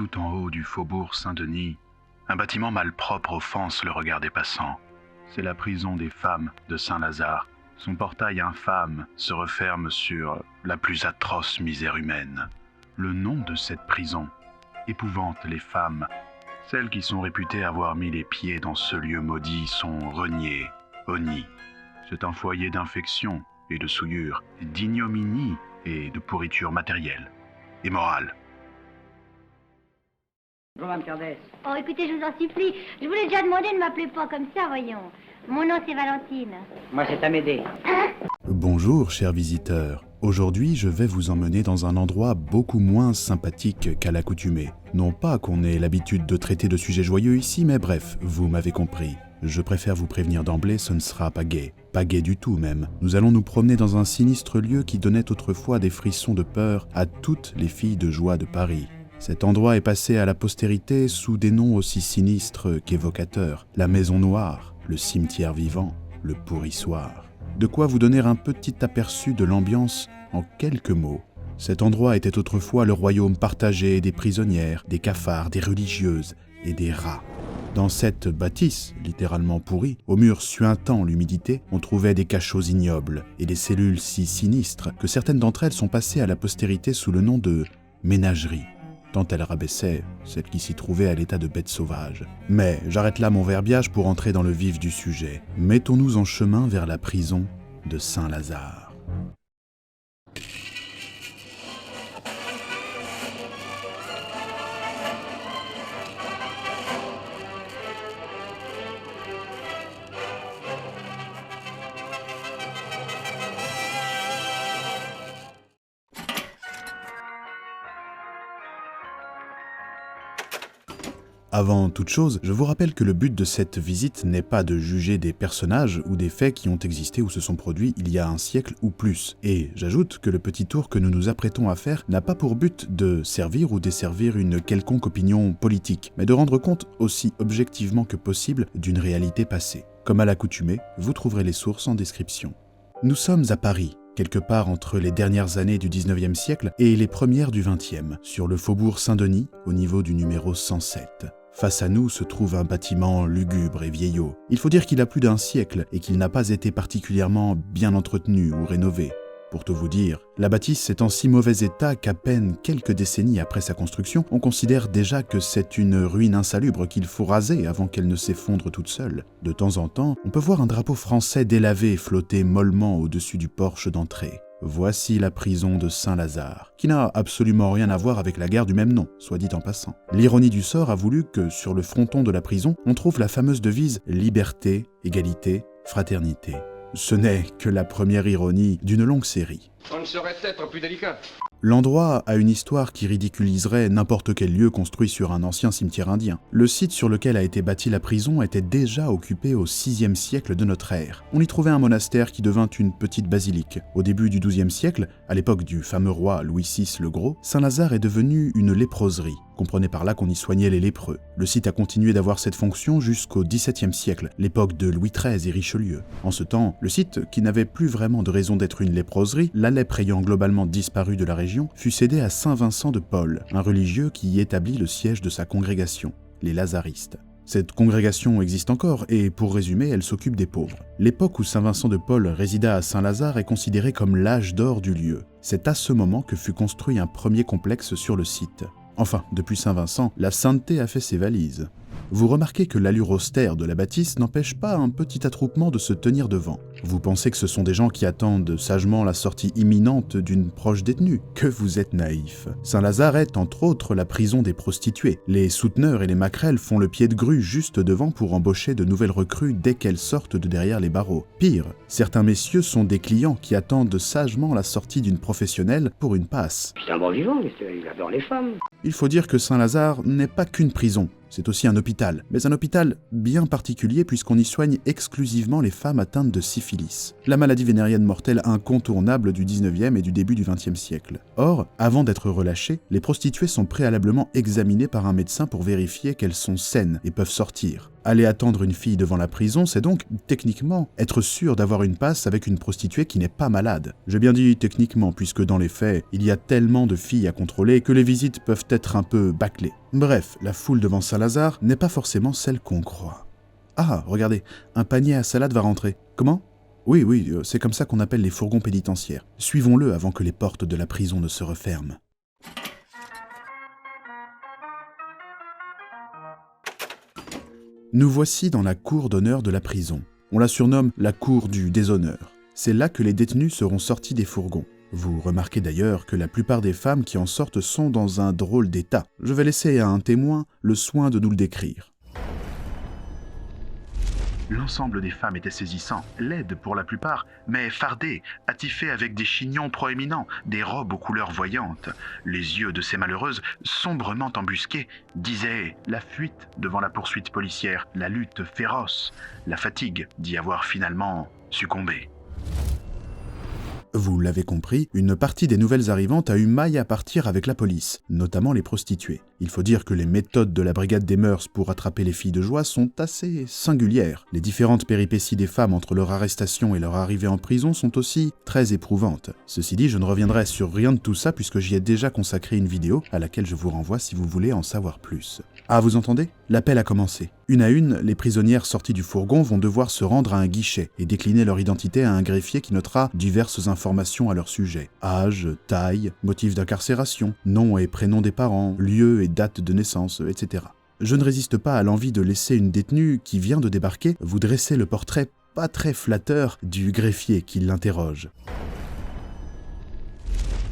tout en haut du faubourg Saint-Denis, un bâtiment malpropre offense le regard des passants. C'est la prison des femmes de Saint-Lazare. Son portail infâme se referme sur la plus atroce misère humaine. Le nom de cette prison épouvante les femmes. Celles qui sont réputées avoir mis les pieds dans ce lieu maudit sont reniées, honnies. C'est un foyer d'infection et de souillure, d'ignominie et de pourriture matérielle et morale. Bonjour, Mme Cardès. Oh, écoutez, je vous en supplie. Je vous l'ai déjà demandé, ne m'appelez pas comme ça, voyons. Mon nom, c'est Valentine. Moi, c'est Amédée. Bonjour, chers visiteurs. Aujourd'hui, je vais vous emmener dans un endroit beaucoup moins sympathique qu'à l'accoutumée. Non pas qu'on ait l'habitude de traiter de sujets joyeux ici, mais bref, vous m'avez compris. Je préfère vous prévenir d'emblée, ce ne sera pas gai. Pas gai du tout même. Nous allons nous promener dans un sinistre lieu qui donnait autrefois des frissons de peur à toutes les filles de joie de Paris. Cet endroit est passé à la postérité sous des noms aussi sinistres qu'évocateurs. La Maison Noire, le Cimetière Vivant, le Pourrissoir. De quoi vous donner un petit aperçu de l'ambiance en quelques mots. Cet endroit était autrefois le royaume partagé des prisonnières, des cafards, des religieuses et des rats. Dans cette bâtisse, littéralement pourrie, aux murs suintant l'humidité, on trouvait des cachots ignobles et des cellules si sinistres que certaines d'entre elles sont passées à la postérité sous le nom de ménagerie, tant elles rabaissaient celles qui s'y trouvaient à l'état de bêtes sauvages. Mais j'arrête là mon verbiage pour entrer dans le vif du sujet. Mettons-nous en chemin vers la prison de Saint-Lazare. Avant toute chose, je vous rappelle que le but de cette visite n'est pas de juger des personnages ou des faits qui ont existé ou se sont produits il y a un siècle ou plus. Et j'ajoute que le petit tour que nous nous apprêtons à faire n'a pas pour but de servir ou desservir une quelconque opinion politique, mais de rendre compte aussi objectivement que possible d'une réalité passée. Comme à l'accoutumée, vous trouverez les sources en description. Nous sommes à Paris, quelque part entre les dernières années du 19e siècle et les premières du 20e, sur le faubourg Saint-Denis, au niveau du numéro 107. Face à nous se trouve un bâtiment lugubre et vieillot. Il faut dire qu'il a plus d'un siècle et qu'il n'a pas été particulièrement bien entretenu ou rénové. Pour tout vous dire, la bâtisse est en si mauvais état qu'à peine quelques décennies après sa construction, on considère déjà que c'est une ruine insalubre qu'il faut raser avant qu'elle ne s'effondre toute seule. De temps en temps, on peut voir un drapeau français délavé flotter mollement au-dessus du porche d'entrée. Voici la prison de Saint-Lazare, qui n'a absolument rien à voir avec la gare du même nom, soit dit en passant. L'ironie du sort a voulu que, sur le fronton de la prison, on trouve la fameuse devise « Liberté, égalité, fraternité ». Ce n'est que la première ironie d'une longue série. On ne saurait être plus délicat. L'endroit a une histoire qui ridiculiserait n'importe quel lieu construit sur un ancien cimetière indien. Le site sur lequel a été bâtie la prison était déjà occupé au VIe siècle de notre ère. On y trouvait un monastère qui devint une petite basilique. Au début du XIIe siècle, à l'époque du fameux roi Louis VI le Gros, Saint-Lazare est devenu une léproserie. Comprenez par là qu'on y soignait les lépreux. Le site a continué d'avoir cette fonction jusqu'au XVIIe siècle, l'époque de Louis XIII et Richelieu. En ce temps, le site, qui n'avait plus vraiment de raison d'être une léproserie, la lèpre ayant globalement disparu de la région, fut cédé à Saint Vincent de Paul, un religieux qui y établit le siège de sa congrégation, les Lazaristes. Cette congrégation existe encore et, pour résumer, elle s'occupe des pauvres. L'époque où Saint Vincent de Paul résida à Saint-Lazare est considérée comme l'âge d'or du lieu. C'est à ce moment que fut construit un premier complexe sur le site. Enfin, depuis Saint-Vincent, la sainteté a fait ses valises. Vous remarquez que l'allure austère de la bâtisse n'empêche pas un petit attroupement de se tenir devant. Vous pensez que ce sont des gens qui attendent sagement la sortie imminente d'une proche détenue. Que vous êtes naïf. Saint-Lazare est, entre autres, la prison des prostituées. Les souteneurs et les maquerelles font le pied de grue juste devant pour embaucher de nouvelles recrues dès qu'elles sortent de derrière les barreaux. Pire, certains messieurs sont des clients qui attendent sagement la sortie d'une professionnelle pour une passe. C'est un bon vivant, il adore les femmes. Il faut dire que Saint-Lazare n'est pas qu'une prison. C'est aussi un hôpital, mais un hôpital bien particulier puisqu'on y soigne exclusivement les femmes atteintes de syphilis, la maladie vénérienne mortelle incontournable du 19e et du début du 20e siècle. Or, avant d'être relâchées, les prostituées sont préalablement examinées par un médecin pour vérifier qu'elles sont saines et peuvent sortir. Aller attendre une fille devant la prison, c'est donc, techniquement, être sûr d'avoir une passe avec une prostituée qui n'est pas malade. J'ai bien dit techniquement, puisque dans les faits, il y a tellement de filles à contrôler que les visites peuvent être un peu bâclées. Bref, la foule devant Saint-Lazare n'est pas forcément celle qu'on croit. Ah, regardez, un panier à salade va rentrer. Comment ? Oui, c'est comme ça qu'on appelle les fourgons pénitentiaires. Suivons-le avant que les portes de la prison ne se referment. Nous voici dans la cour d'honneur de la prison. On la surnomme la cour du déshonneur. C'est là que les détenus seront sortis des fourgons. Vous remarquez d'ailleurs que la plupart des femmes qui en sortent sont dans un drôle d'état. Je vais laisser à un témoin le soin de nous le décrire. L'ensemble des femmes était saisissant, laides pour la plupart, mais fardées, attifées avec des chignons proéminents, des robes aux couleurs voyantes. Les yeux de ces malheureuses, sombrement embusqués, disaient la fuite devant la poursuite policière, la lutte féroce, la fatigue d'y avoir finalement succombé. Vous l'avez compris, une partie des nouvelles arrivantes a eu maille à partir avec la police, notamment les prostituées. Il faut dire que les méthodes de la brigade des mœurs pour attraper les filles de joie sont assez singulières. Les différentes péripéties des femmes entre leur arrestation et leur arrivée en prison sont aussi très éprouvantes. Ceci dit, je ne reviendrai sur rien de tout ça puisque j'y ai déjà consacré une vidéo à laquelle je vous renvoie si vous voulez en savoir plus. Ah, vous entendez ? L'appel a commencé. Une à une, les prisonnières sorties du fourgon vont devoir se rendre à un guichet et décliner leur identité à un greffier qui notera diverses informations à leur sujet. Âge, taille, motif d'incarcération, nom et prénom des parents, lieu et date de naissance, etc. Je ne résiste pas à l'envie de laisser une détenue qui vient de débarquer vous dresser le portrait pas très flatteur du greffier qui l'interroge.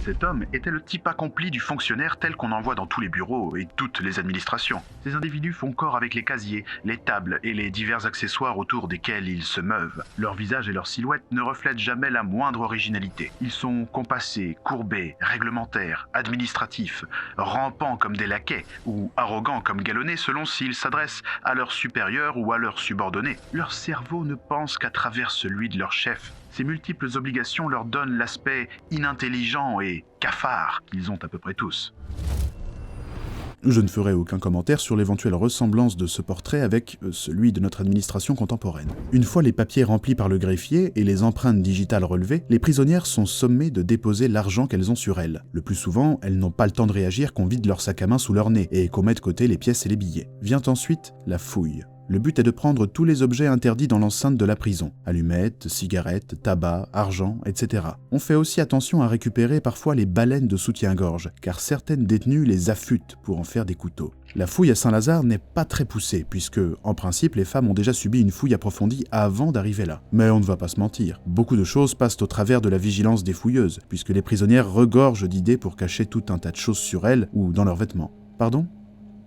Cet homme était le type accompli du fonctionnaire tel qu'on en voit dans tous les bureaux et toutes les administrations. Ces individus font corps avec les casiers, les tables et les divers accessoires autour desquels ils se meuvent. Leur visage et leur silhouette ne reflètent jamais la moindre originalité. Ils sont compassés, courbés, réglementaires, administratifs, rampants comme des laquais ou arrogants comme galonnés selon s'ils s'adressent à leurs supérieurs ou à leurs subordonnés. Leur cerveau ne pense qu'à travers celui de leur chef. Ces multiples obligations leur donnent l'aspect inintelligent et cafard qu'ils ont à peu près tous. Je ne ferai aucun commentaire sur l'éventuelle ressemblance de ce portrait avec celui de notre administration contemporaine. Une fois les papiers remplis par le greffier et les empreintes digitales relevées, les prisonnières sont sommées de déposer l'argent qu'elles ont sur elles. Le plus souvent, elles n'ont pas le temps de réagir qu'on vide leur sac à main sous leur nez et qu'on mette de côté les pièces et les billets. Vient ensuite la fouille. Le but est de prendre tous les objets interdits dans l'enceinte de la prison. Allumettes, cigarettes, tabac, argent, etc. On fait aussi attention à récupérer parfois les baleines de soutien-gorge, car certaines détenues les affûtent pour en faire des couteaux. La fouille à Saint-Lazare n'est pas très poussée, puisque, en principe, les femmes ont déjà subi une fouille approfondie avant d'arriver là. Mais on ne va pas se mentir, beaucoup de choses passent au travers de la vigilance des fouilleuses, puisque les prisonnières regorgent d'idées pour cacher tout un tas de choses sur elles ou dans leurs vêtements. Pardon ?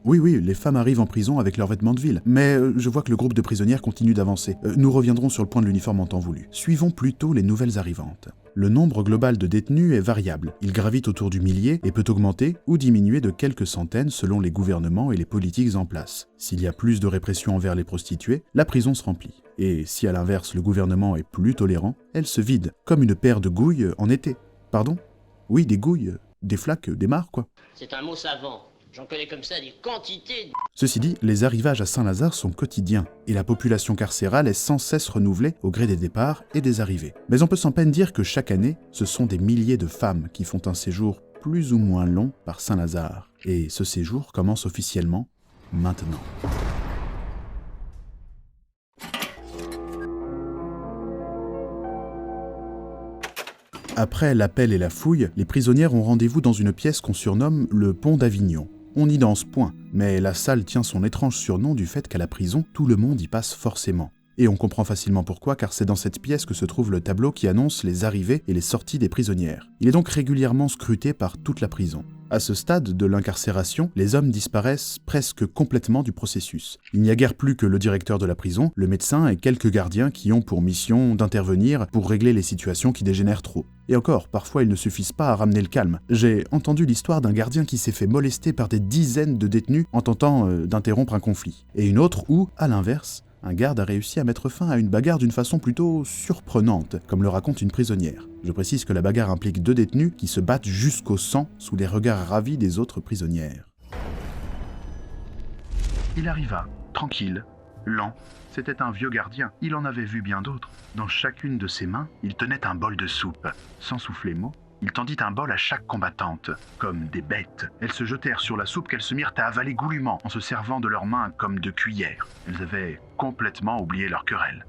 Oui, les femmes arrivent en prison avec leurs vêtements de ville, mais je vois que le groupe de prisonnières continue d'avancer. Nous reviendrons sur le point de l'uniforme en temps voulu. Suivons plutôt les nouvelles arrivantes. Le nombre global de détenus est variable. Il gravite autour du millier et peut augmenter ou diminuer de quelques centaines selon les gouvernements et les politiques en place. S'il y a plus de répression envers les prostituées, la prison se remplit. Et si à l'inverse le gouvernement est plus tolérant, elle se vide, comme une paire de gouilles en été. Pardon ? Oui, des gouilles, des flaques, des mares, quoi. C'est un mot savant. J'en connais comme ça des quantités. Ceci dit, les arrivages à Saint-Lazare sont quotidiens, et la population carcérale est sans cesse renouvelée au gré des départs et des arrivées. Mais on peut sans peine dire que chaque année, ce sont des milliers de femmes qui font un séjour plus ou moins long par Saint-Lazare. Et ce séjour commence officiellement maintenant. Après l'appel et la fouille, les prisonnières ont rendez-vous dans une pièce qu'on surnomme le Pont d'Avignon. On y danse point, mais la salle tient son étrange surnom du fait qu'à la prison, tout le monde y passe forcément. Et on comprend facilement pourquoi, car c'est dans cette pièce que se trouve le tableau qui annonce les arrivées et les sorties des prisonnières. Il est donc régulièrement scruté par toute la prison. À ce stade de l'incarcération, les hommes disparaissent presque complètement du processus. Il n'y a guère plus que le directeur de la prison, le médecin et quelques gardiens qui ont pour mission d'intervenir pour régler les situations qui dégénèrent trop. Et encore, parfois ils ne suffisent pas à ramener le calme. J'ai entendu l'histoire d'un gardien qui s'est fait molester par des dizaines de détenus en tentant d'interrompre un conflit. Et une autre où, à l'inverse, un garde a réussi à mettre fin à une bagarre d'une façon plutôt surprenante, comme le raconte une prisonnière. Je précise que la bagarre implique 2 détenus qui se battent jusqu'au sang sous les regards ravis des autres prisonnières. Il arriva, tranquille, lent. C'était un vieux gardien, il en avait vu bien d'autres. Dans chacune de ses mains, il tenait un bol de soupe. Sans souffler mot, il tendit un bol à chaque combattante. Comme des bêtes, elles se jetèrent sur la soupe qu'elles se mirent à avaler goulûment en se servant de leurs mains comme de cuillères. Elles avaient complètement oublié leur querelle.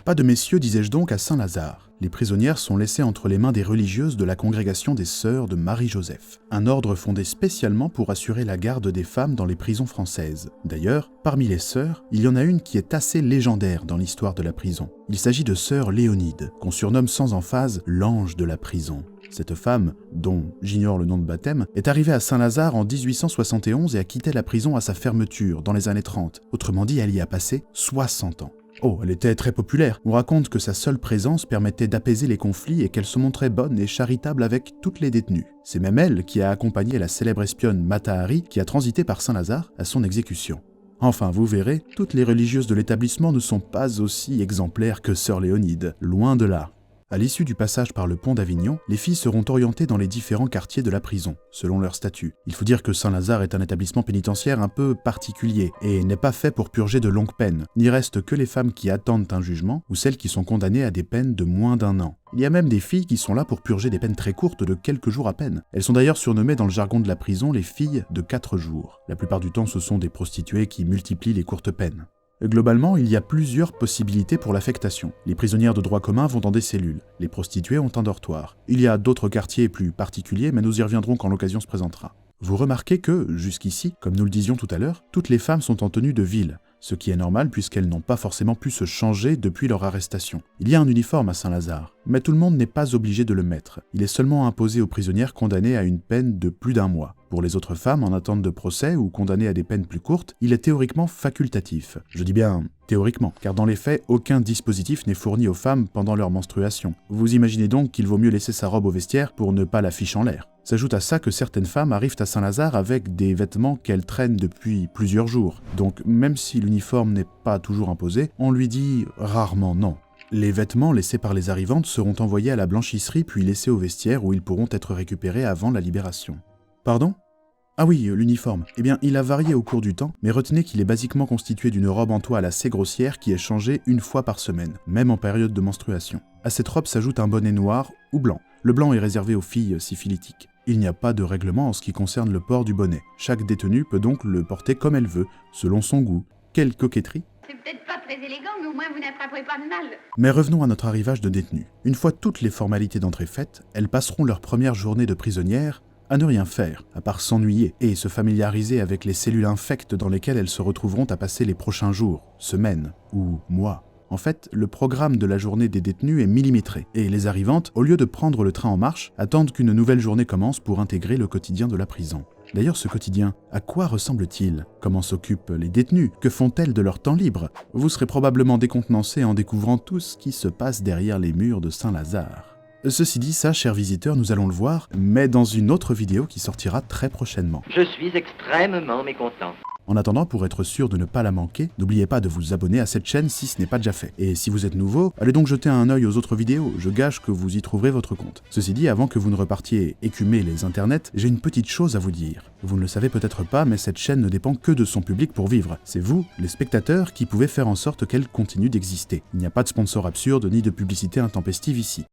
Pas de messieurs, disais-je donc, à Saint-Lazare. Les prisonnières sont laissées entre les mains des religieuses de la congrégation des Sœurs de Marie-Joseph, un ordre fondé spécialement pour assurer la garde des femmes dans les prisons françaises. D'ailleurs, parmi les sœurs, il y en a une qui est assez légendaire dans l'histoire de la prison. Il s'agit de sœur Léonide, qu'on surnomme sans emphase l'ange de la prison. Cette femme, dont j'ignore le nom de baptême, est arrivée à Saint-Lazare en 1871 et a quitté la prison à sa fermeture dans les années 30. Autrement dit, elle y a passé 60 ans. Oh, elle était très populaire. On raconte que sa seule présence permettait d'apaiser les conflits et qu'elle se montrait bonne et charitable avec toutes les détenues. C'est même elle qui a accompagné la célèbre espionne Mata Hari qui a transité par Saint-Lazare à son exécution. Enfin, vous verrez, toutes les religieuses de l'établissement ne sont pas aussi exemplaires que sœur Léonide, loin de là. À l'issue du passage par le pont d'Avignon, les filles seront orientées dans les différents quartiers de la prison, selon leur statut. Il faut dire que Saint-Lazare est un établissement pénitentiaire un peu particulier et n'est pas fait pour purger de longues peines. N'y restent que les femmes qui attendent un jugement ou celles qui sont condamnées à des peines de moins d'1 an. Il y a même des filles qui sont là pour purger des peines très courtes de quelques jours à peine. Elles sont d'ailleurs surnommées dans le jargon de la prison les filles de 4 jours. La plupart du temps, ce sont des prostituées qui multiplient les courtes peines. Globalement, il y a plusieurs possibilités pour l'affectation. Les prisonnières de droit commun vont dans des cellules. Les prostituées ont un dortoir. Il y a d'autres quartiers plus particuliers, mais nous y reviendrons quand l'occasion se présentera. Vous remarquez que, jusqu'ici, comme nous le disions tout à l'heure, toutes les femmes sont en tenue de ville, ce qui est normal puisqu'elles n'ont pas forcément pu se changer depuis leur arrestation. Il y a un uniforme à Saint-Lazare, mais tout le monde n'est pas obligé de le mettre. Il est seulement imposé aux prisonnières condamnées à une peine de plus d'1 mois. Pour les autres femmes en attente de procès ou condamnées à des peines plus courtes, il est théoriquement facultatif. Je dis bien théoriquement, car dans les faits, aucun dispositif n'est fourni aux femmes pendant leur menstruation. Vous imaginez donc qu'il vaut mieux laisser sa robe au vestiaire pour ne pas la fiche en l'air. S'ajoute à ça que certaines femmes arrivent à Saint-Lazare avec des vêtements qu'elles traînent depuis plusieurs jours. Donc même si l'uniforme n'est pas toujours imposé, on lui dit rarement non. Les vêtements laissés par les arrivantes seront envoyés à la blanchisserie puis laissés au vestiaire où ils pourront être récupérés avant la libération. Pardon ? Ah oui, l'uniforme. Eh bien, il a varié au cours du temps, mais retenez qu'il est basiquement constitué d'une robe en toile assez grossière qui est changée 1 fois par semaine, même en période de menstruation. À cette robe s'ajoute un bonnet noir ou blanc. Le blanc est réservé aux filles syphilitiques. Il n'y a pas de règlement en ce qui concerne le port du bonnet. Chaque détenue peut donc le porter comme elle veut, selon son goût. Quelle coquetterie! C'est peut-être pas très élégant, mais au moins vous n'attraperez pas de mal. Mais revenons à notre arrivage de détenus. Une fois toutes les formalités d'entrée faites, elles passeront leur première journée de prisonnières à ne rien faire, à part s'ennuyer et se familiariser avec les cellules infectes dans lesquelles elles se retrouveront à passer les prochains jours, semaines ou mois. En fait, le programme de la journée des détenus est millimétré, et les arrivantes, au lieu de prendre le train en marche, attendent qu'une nouvelle journée commence pour intégrer le quotidien de la prison. D'ailleurs, ce quotidien, à quoi ressemble-t-il? Comment s'occupent les détenus? Que font-elles de leur temps libre? Vous serez probablement décontenancé en découvrant tout ce qui se passe derrière les murs de Saint-Lazare. Ceci dit, ça, chers visiteurs, nous allons le voir, mais dans une autre vidéo qui sortira très prochainement. Je suis extrêmement mécontent. En attendant, pour être sûr de ne pas la manquer, n'oubliez pas de vous abonner à cette chaîne si ce n'est pas déjà fait. Et si vous êtes nouveau, allez donc jeter un œil aux autres vidéos, je gage que vous y trouverez votre compte. Ceci dit, avant que vous ne repartiez écumer les internets, j'ai une petite chose à vous dire. Vous ne le savez peut-être pas, mais cette chaîne ne dépend que de son public pour vivre. C'est vous, les spectateurs, qui pouvez faire en sorte qu'elle continue d'exister. Il n'y a pas de sponsor absurde ni de publicité intempestive ici.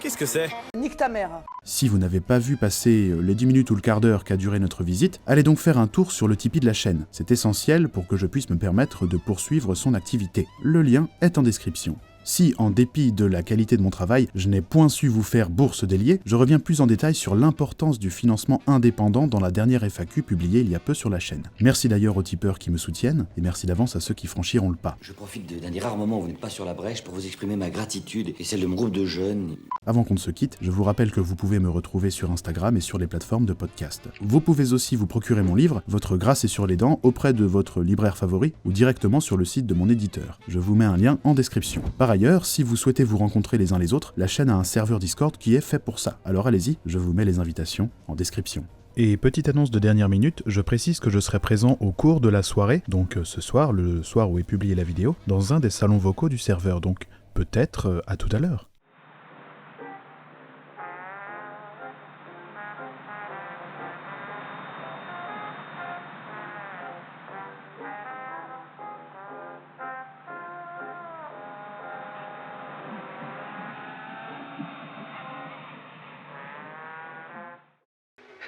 Qu'est-ce que c'est? Nique ta mère. Si vous n'avez pas vu passer les 10 minutes ou le quart d'heure qu'a duré notre visite, allez donc faire un tour sur le Tipeee de la chaîne. C'est essentiel pour que je puisse me permettre de poursuivre son activité. Le lien est en description. Si, en dépit de la qualité de mon travail, je n'ai point su vous faire bourse déliée, je reviens plus en détail sur l'importance du financement indépendant dans la dernière FAQ publiée il y a peu sur la chaîne. Merci d'ailleurs aux tipeurs qui me soutiennent, et merci d'avance à ceux qui franchiront le pas. Je profite d'un des rares moments où vous n'êtes pas sur la brèche pour vous exprimer ma gratitude et celle de mon groupe de jeunes. Avant qu'on ne se quitte, je vous rappelle que vous pouvez me retrouver sur Instagram et sur les plateformes de podcast. Vous pouvez aussi vous procurer mon livre, Votre grâce est sur les dents, auprès de votre libraire favori ou directement sur le site de mon éditeur. Je vous mets un lien en description. Par ailleurs, si vous souhaitez vous rencontrer les uns les autres, la chaîne a un serveur Discord qui est fait pour ça. Alors allez-y, je vous mets les invitations en description. Et petite annonce de dernière minute, je précise que je serai présent au cours de la soirée, donc ce soir, le soir où est publiée la vidéo, dans un des salons vocaux du serveur, donc peut-être à tout à l'heure.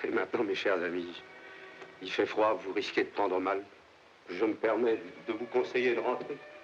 Et maintenant, mes chers amis, il fait froid, vous risquez de prendre mal. Je me permets de vous conseiller de rentrer.